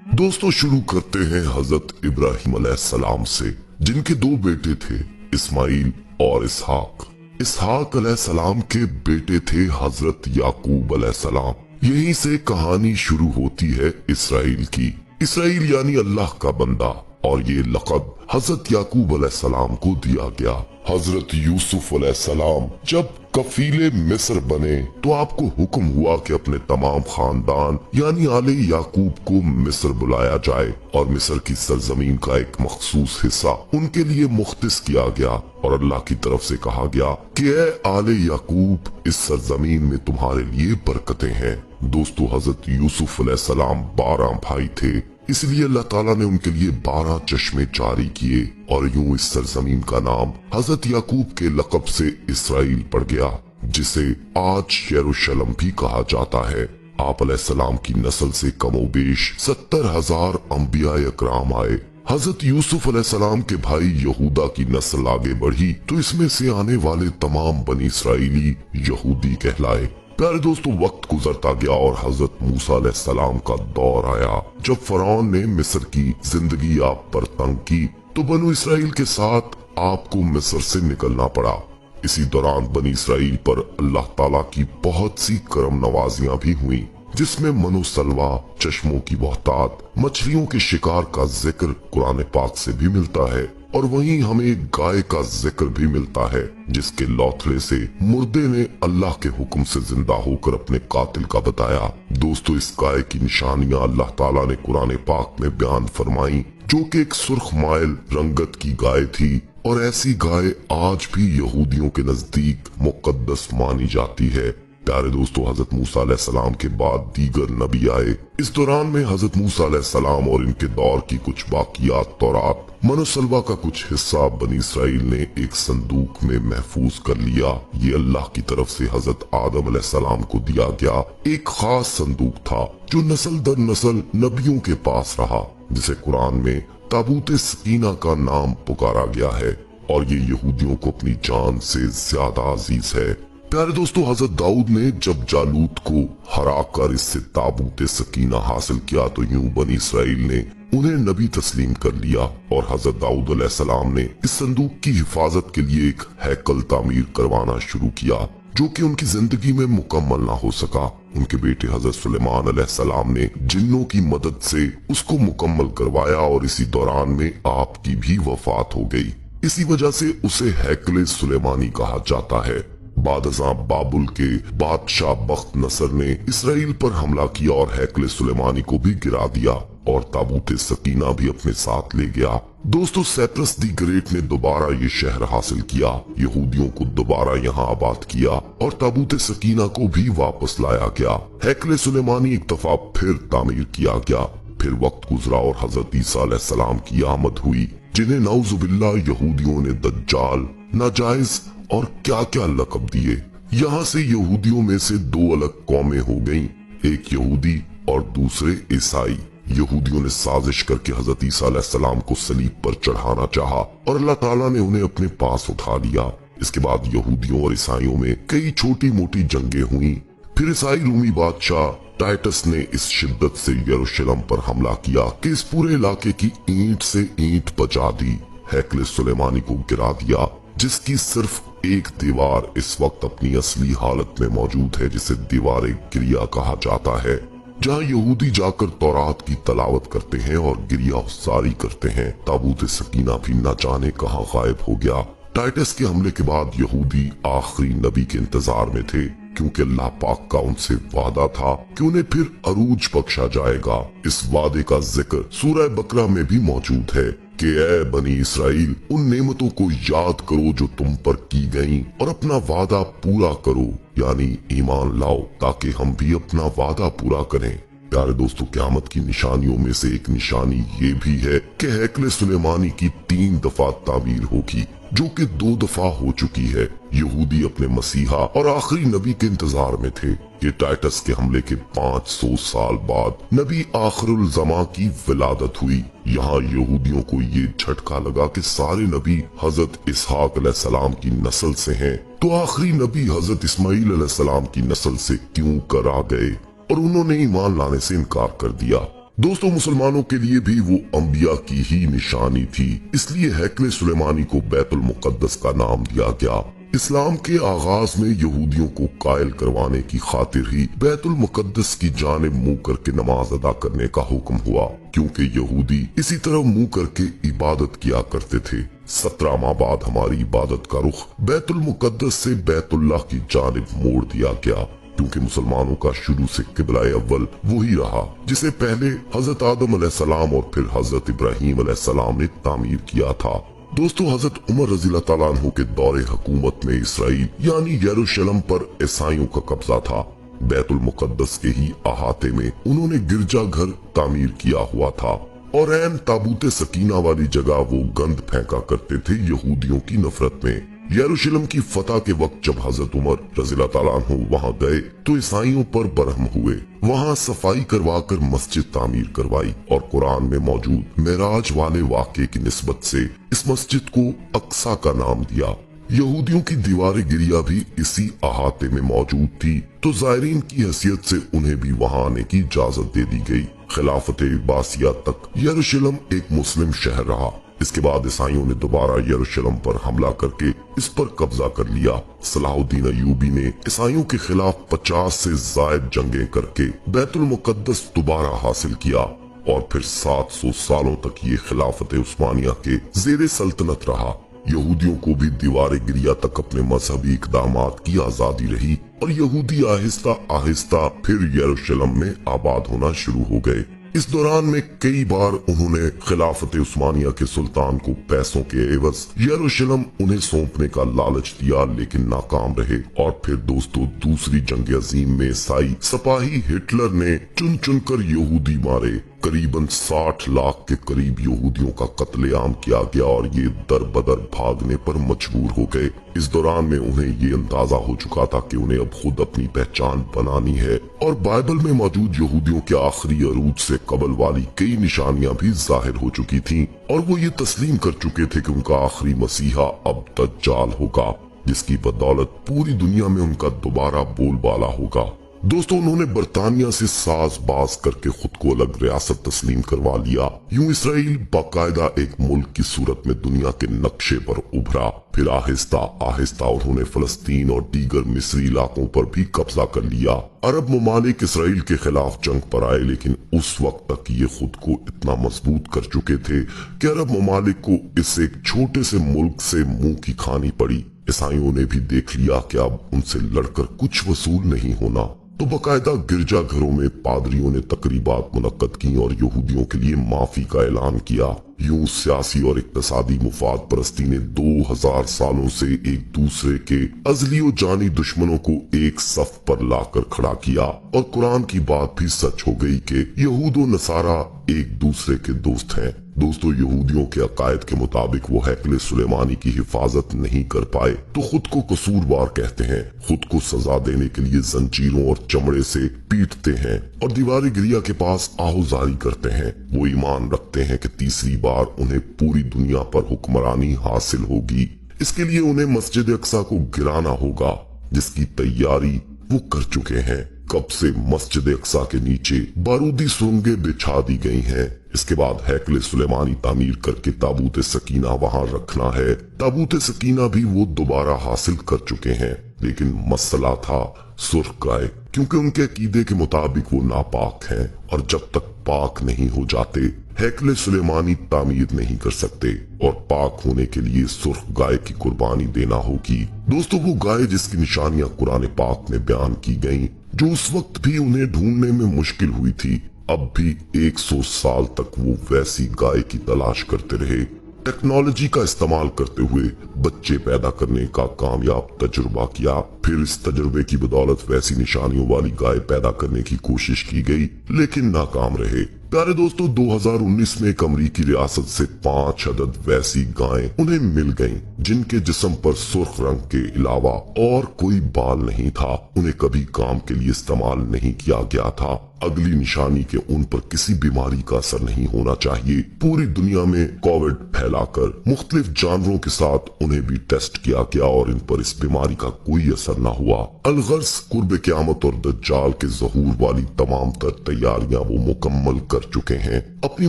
दोस्तों शुरू करते हैं हजरत इब्राहिम अलैहिस्सलाम से, जिनके दो बेटे थे, इस्माइल और इसहाक। इसहाक अलैहिस्सलाम के बेटे थे हजरत याकूब अलैहिस्सलाम। यहीं से कहानी शुरू होती है इसराइल की। इसराइल यानी अल्लाह का बंदा, और ये लक़ब हजरत याकूब अलैहिस्सलाम को दिया गया। हजरत यूसुफ अलैहिस्सलाम जब कफीले मिस्र बने तो आपको हुक्म हुआ कि अपने तमाम खानदान यानी आले याकूब को मिस्र बुलाया जाए और मिस्र की सरजमीन का एक मखसूस हिस्सा उनके लिए मुख्तिस किया गया, और अल्लाह की तरफ से कहा गया कि ए आले याकूब, इस सरजमीन में तुम्हारे लिए बरकतें हैं। दोस्तों हजरत यूसुफ अलैहिस्सलाम 12 भाई थे, इसलिए अल्लाह ताला ने उनके लिए 12 चश्मे जारी किए, और यूं इस सरजमीन का नाम हजरत याकूब के लक़ब से इसराइल पड़ गया, जिसे आज यरूशलेम भी कहा जाता है। आप अलैहिस्सलाम की नस्ल से कमोबेश 70,000 अंबिया इकराम आए। हजरत यूसुफ अलैहिस्सलाम के भाई यहूदा की नस्ल आगे बढ़ी तो इसमें से आने वाले तमाम बनी इसराइली यहूदी कहलाए। प्यारे दोस्तों, वक्त गुजरता गया और हजरत मूसा अलैहिस्सलाम का दौर आया, जब फरौन ने मिस्र की जिंदगी आप पर तंग की तो बनु इसराइल के साथ आपको मिस्र से निकलना पड़ा। इसी दौरान बनी इसराइल पर अल्लाह ताला की बहुत सी करम नवाजियां भी हुई, जिसमें मनो सलवा, चश्मों की बहुतात, मछलियों के शिकार का जिक्र कुरान पाक से भी मिलता है, और वहीं हमें एक गाय का जिक्र भी मिलता है, जिसके लौथड़े से मुर्दे ने अल्लाह के हुक्म से जिंदा होकर अपने कातिल का बताया। दोस्तों, इस गाय की निशानियां अल्लाह ताला ने कुरान पाक में बयान फरमाई, जो कि एक सुर्ख माइल रंगत की गाय थी, और ऐसी गाय आज भी यहूदियों के नजदीक मुकद्दस मानी जाती है। प्यारे दोस्तों, हजरत मूसा अलैहिस्सलाम के बाद दीगर नबी आए। इस दौरान में हजरत मूसा अलैहिस्सलाम और इनके दौर की कुछ बाकियात तौरात, मनोसलवा का कुछ हिस्सा बनी इसराइल ने एक संदूक में महफूज कर लिया। ये अल्लाह की तरफ से हजरत आदम अलैहिस्सलाम को दिया गया एक खास संदूक था, जो नस्ल दर नस्ल नबियों के पास रहा, जिसे कुरान में ताबूत सकीना का नाम पुकारा गया है, और ये यहूदियों को अपनी जान से ज्यादा अजीज है। प्यारे दोस्तों, हजरत दाऊद ने जब जालूत को हरा कर इससे ताबूत सकीना हासिल किया तो यूं बनी इसराइल ने उन्हें नबी तस्लीम कर लिया, और हजरत दाऊद अलैहिस्सलाम ने इस संदूक की हिफाजत के लिए एक हैकल तामीर करवाना शुरू किया, जो कि उनकी जिंदगी में मुकम्मल ना हो सका। उनके बेटे हजरत सुलेमान अलैहिस्सलाम ने जिन्नों की मदद से उसको मुकम्मल करवाया, और इसी दौरान में आपकी भी वफात हो गई। इसी वजह से उसे हैकल सुलेमानी कहा जाता है। बादशाह बाबुल के बादशाह बख्त नसर ने इसराइल पर हमला किया और हैकल सुलेमानी को भी गिरा दिया, और ताबूत सकीना भी अपने साथ ले गया। दोस्तों, सेप्रस दी ग्रेट ने दोबारा ये शहर हासिल किया, यहूदियों को दोबारा यहाँ आबाद किया, और ताबूत सकीना को भी वापस लाया गया। हैकल सुलेमानी एक दफा फिर तामीर किया गया। फिर वक्त गुजरा और हजरत ईसा अलैहिस्सलाम की आमद हुई, जिन्हें नाउजुबिल्लाह यहूदियों ने दज्जाल, नाजायज और क्या क्या लक़ब दिए। यहाँ से यहूदियों में से दो अलग कौमें हो गईं, एक यहूदी और दूसरे ईसाई। यहूदियों ने साजिश करके हजरत ईसा अलैहिस्सलाम को सलीब पर चढ़ाना चाहा, और अल्लाह ताला ने उन्हें अपने पास उठा लिया। इसके बाद यहूदियों और ईसाइयों में कई छोटी मोटी जंगें हुई। फिर ईसाई रूमी बादशाह टाइटस ने इस शिद्दत से यरूशलेम पर हमला किया कि इस पूरे इलाके की ईंट से ईंट बचा दी। हैकल सुलेमानी को गिरा दिया, जिसकी सिर्फ एक दीवार इस वक्त अपनी असली हालत में मौजूद है, जिसे दीवार गिरिया कहा जाता है, जहाँ यहूदी जाकर तौरात की तलावत करते हैं और गिरिया जारी करते हैं। ताबूत सकीना भी न जाने कहाँ गायब हो गया। टाइटस के हमले के बाद यहूदी आखिरी नबी के इंतजार में थे, क्योंकि अल्लाह पाक का उनसे वादा था कि उन्हें फिर अरूज बख्शा जाएगा। इस वादे का जिक्र सूरह बकरा में भी मौजूद है कि ऐ बनी इसराइल, उन नेमतों को याद करो जो तुम पर की गईं, और अपना वादा पूरा करो, यानी ईमान लाओ, ताकि हम भी अपना वादा पूरा करें। प्यारे दोस्तों, क़यामत की निशानियों में से एक निशानी ये भी है कि हैकल सुलेमानी की 3 दफा तामीर होगी, जो कि 2 दफा हो चुकी है। यहूदी अपने मसीहा और आखिरी नबी के इंतजार में थे। ये टाइटस के हमले के 500 साल बाद नबी आखिरुल ज़मा की विलादत हुई। यहाँ यहूदियों को ये झटका लगा कि सारे नबी हजरत इसहाक अलैहिस्सलाम की नस्ल से हैं, तो आखिरी नबी हजरत इस्माइल अलैहिस्सलाम की नस्ल से क्यों कर आ गए, और उन्होंने ईमान लाने से इनकार कर दिया। दोस्तों मुसलमानों के लिए भी वो अंबिया की ही निशानी थी, इसलिए हैकले सुलेमानी को बैतुल मुकद्दस का नाम दिया गया। इस्लाम के आगाज में यहूदियों को कायल करवाने की खातिर ही बैतुल मुकद्दस की जानिब मुंह करके नमाज अदा करने का हुक्म हुआ, क्योंकि यहूदी इसी तरह मुंह करके इबादत किया करते थे। 17 माह बाद हमारी इबादत का रुख बैतुल मुकद्दस से बैतुल्लाह की जानिब मोड़ दिया गया, क्योंकि मुसलमानों का शुरू से किबला अव्वल वही रहा जिसे पहले हजरत आदम अलैहिस्सलाम और फिर हजरत इब्राहीम अलैहिस्सलाम ने तामीर किया था। दोस्तों हजरत उमर रज़ियल्लाहु तआला अन्हु के दौरे हुकूमत में इसराइल यानी यरूशलेम पर ईसाइयों का कब्जा था। बैतुल मुकद्दस के ही अहाते में उन्होंने गिरजा घर तामीर किया हुआ था और ऐन ताबूत सकीना वाली जगह वो गंद फेंका करते थे यहूदियों की नफरत में। यरूशलेम की फतह के वक्त जब हजरत उमर रज़ियल्लाहु तआला अन्हु वहां गए तो ईसाइयों पर बरहम हुए। वहां सफाई करवा कर मस्जिद तामीर करवाई और कुरान में मौजूद मेराज वाले वाक़े की निस्बत से इस मस्जिद को अक्सा का नाम दिया। यहूदियों की दीवार गिरिया भी इसी अहाते में मौजूद थी, तो ज़ायरीन की हैसियत से उन्हें भी वहां आने की इजाजत दे दी गई। खिलाफत अब्बासिया तक यरूशलेम एक मुस्लिम शहर रहा। इसके बाद ईसाइयों ने दोबारा यरूशलेम पर हमला करके इस पर कब्जा कर लिया। सलाहुद्दीन अय्यूबी ने ईसाइयों के खिलाफ 50 से ज्यादा जंगें करके बैतुल मुकद्दस दोबारा हासिल किया और फिर 700 सालों तक ये खिलाफत उस्मानिया के जेरे सल्तनत रहा। यहूदियों को भी दीवार गिरिया तक अपने मजहबी इकदामात की आजादी रही और यहूदी आहिस्ता आहिस्ता फिर यरूशलेम में आबाद होना शुरू हो गए। इस दौरान में कई बार उन्होंने खिलाफत उस्मानिया के सुल्तान को पैसों के एवज यरूशलेम उन्हें सौंपने का लालच दिया, लेकिन नाकाम रहे। और फिर दोस्तों दूसरी जंग अजीम में ईसाई सिपाही हिटलर ने चुन चुन कर यहूदी मारे। करीबन 60 लाख के करीब यहूदियों का कत्लेआम किया गया और ये दर बदर भागने पर मजबूर हो गए। इस दौरान में उन्हें ये अंदाजा हो चुका था कि उन्हें अब खुद अपनी पहचान बनानी है और बाइबल में मौजूद यहूदियों के आखिरी अरूज से कबल वाली कई निशानियां भी जाहिर हो चुकी थीं और वो ये तस्लीम कर चुके थे कि उनका आखिरी मसीहा अब दज्जाल होगा, जिसकी बदौलत पूरी दुनिया में उनका दोबारा बोलबाला होगा। दोस्तों उन्होंने बरतानिया से साज बाज करके खुद को अलग रियासत तस्लीम करवा लिया। यूं इसराइल बाकायदा एक मुल्क की सूरत में दुनिया के नक्शे पर उभरा। फिर आहिस्ता आहिस्ता उन्होंने फलस्तीन और दीगर मिस्री इलाकों पर भी कब्जा कर लिया। अरब ममालिक इसराइल के खिलाफ जंग पर आए, लेकिन उस वक्त तक ये खुद को इतना मजबूत कर चुके थे कि अरब ममालिक को इस एक छोटे से मुल्क से मुंह की खानी पड़ी। ईसाइयों ने भी देख लिया कि अब उनसे लड़कर कुछ वसूल नहीं होना, तो बकायदा गिरजा घरों में पादरियों ने तकरीबात मुनक्कद की और यहूदियों के लिए माफी का ऐलान किया। यूं सियासी और इक्तसादी मुफाद परस्ती ने 2000 सालों से एक दूसरे के अजली और जानी दुश्मनों को एक सफ पर लाकर खड़ा किया और कुरान की बात भी सच हो गई कि यहूद और नसारा एक दूसरे के दोस्त हैं। दोस्तों यहूदियों के अकायद के मुताबिक वो हैकले सुलेमानी की हिफाजत नहीं कर पाए तो खुद को कसूरवार कहते हैं, खुद को सजा देने के लिए जंजीरों और चमड़े से पीटते हैं और दीवार गिरिया के पास आहुजारी करते हैं। वो ईमान रखते हैं कि तीसरी बार उन्हें पूरी दुनिया पर हुक्मरानी हासिल होगी। इसके लिए उन्हें मस्जिद अक्सा को गिराना होगा, जिसकी तैयारी वो कर चुके हैं। कब से मस्जिद अक्सा के नीचे बारूदी सुरंगें बिछा दी गई हैं। इसके बाद हैकले सुलेमानी तामीर करके ताबूत सकीना वहां रखना है। ताबूत सकीना भी वो दोबारा हासिल कर चुके हैं, लेकिन मसला था सुर्ख गाय, क्योंकि उनके अकीदे के मुताबिक वो नापाक हैं और जब तक पाक नहीं हो जाते हैकले सुलेमानी तामीर नहीं कर सकते और पाक होने के लिए सुर्ख गाय की कुर्बानी देना होगी। दोस्तों वो गाय जिसकी निशानियां कुरान पाक में बयान की गईं, जो उस वक्त भी उन्हें ढूंढने में मुश्किल हुई थी, अब भी 100 साल तक वो वैसी गाय की तलाश करते रहे। टेक्नोलॉजी का इस्तेमाल करते हुए बच्चे पैदा करने का कामयाब तजुर्बा किया। फिर इस तजुर्बे की बदौलत वैसी निशानियों वाली गाय पैदा करने की कोशिश की गई, लेकिन नाकाम रहे। प्यारे दोस्तों 2019 में एक अमरीकी रियासत से 5 अदद वैसी गायें उन्हें मिल गईं, जिनके जिस्म पर सुर्ख रंग के अलावा और कोई बाल नहीं था। उन्हें कभी काम के लिए इस्तेमाल नहीं किया गया था। अगली निशानी के उन पर किसी बीमारी का असर नहीं होना चाहिए। पूरी दुनिया में कोविड फैलाकर मुख्तलिफ जानवरों के साथ उन्हें भी टेस्ट किया गया और इन पर इस बीमारी का कोई असर न हुआ। अलगर्ज कुर्ब क़यामत और दज्जाल के ज़हूर वाली तमाम तर तैयारियां वो मुकम्मल कर चुके हैं। अपनी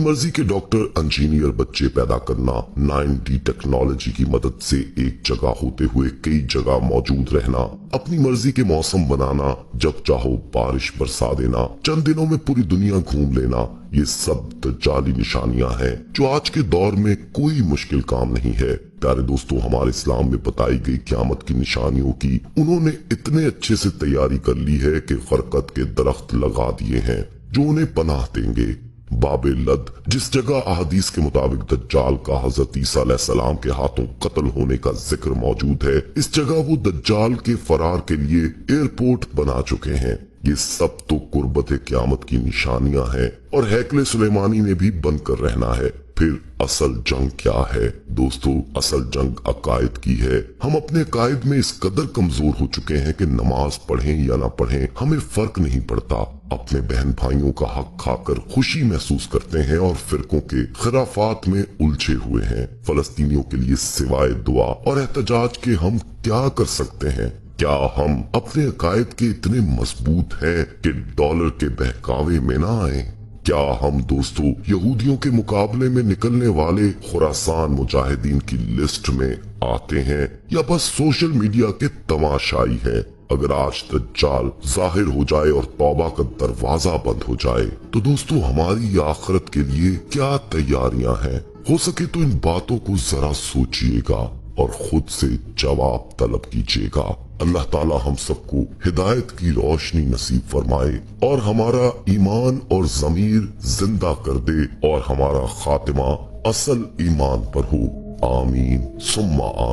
मर्जी के डॉक्टर इंजीनियर बच्चे पैदा करना, 9D टेक्नोलॉजी की मदद से एक जगह होते हुए कई जगह मौजूद रहना, अपनी मर्जी के मौसम बनाना, जब चाहो बारिश बरसा देना, चंद दिनों में पूरी दुनिया घूम लेना, ये सब दज्जाली निशानियां हैं जो आज के दौर में कोई मुश्किल काम नहीं है। प्यारे दोस्तों, हमारे इस्लाम में बताई गई क़यामत की निशानियों की उन्होंने इतने अच्छे से तैयारी कर ली है कि खरकत के दरख्त लगा दिए हैं जो उन्हें पनाह देंगे। बाबे लद, जिस जगह अहदीस के मुताबिक दज्जाल का हजरत ईसा अलैहिस्सलाम के हाथों कत्ल होने का जिक्र मौजूद है, इस जगह वो दज्जाल के फरार के लिए एयरपोर्ट बना चुके हैं। ये सब तो कुर्बत क़यामत की निशानियां हैं और हैकले सुलेमानी ने भी बन कर रहना है। फिर असल जंग क्या है दोस्तों? असल जंग अकायद की है। हम अपने अकायद में इस कदर कमजोर हो चुके हैं कि नमाज पढ़ें या ना पढ़ें हमें फर्क नहीं पड़ता। अपने बहन भाइयों का हक खाकर खुशी महसूस करते हैं और फिरकों के खिराफात में उलझे हुए हैं। फलस्तीनियों के लिए सिवाय दुआ और एहतजाज के हम क्या कर सकते हैं? क्या हम अपने अकायद के इतने मजबूत हैं कि डॉलर के बहकावे में ना आए? क्या हम दोस्तों यहूदियों के मुकाबले में निकलने वाले खुरासान मुजाहिदीन की लिस्ट में आते हैं या बस सोशल मीडिया के तमाशाई हैं? अगर आज दज्जाल जाहिर हो जाए और तौबा का दरवाजा बंद हो जाए तो दोस्तों हमारी आखिरत के लिए क्या तैयारियां हैं? हो सके तो इन बातों को जरा सोचिएगा और खुद से जवाब तलब कीजिएगा। अल्लाह ताला हम सबको हिदायत की रोशनी नसीब फरमाए और हमारा ईमान और ज़मीर जिंदा कर दे और हमारा खातिमा असल ईमान पर हो। आमीन सुम्मा आमीन।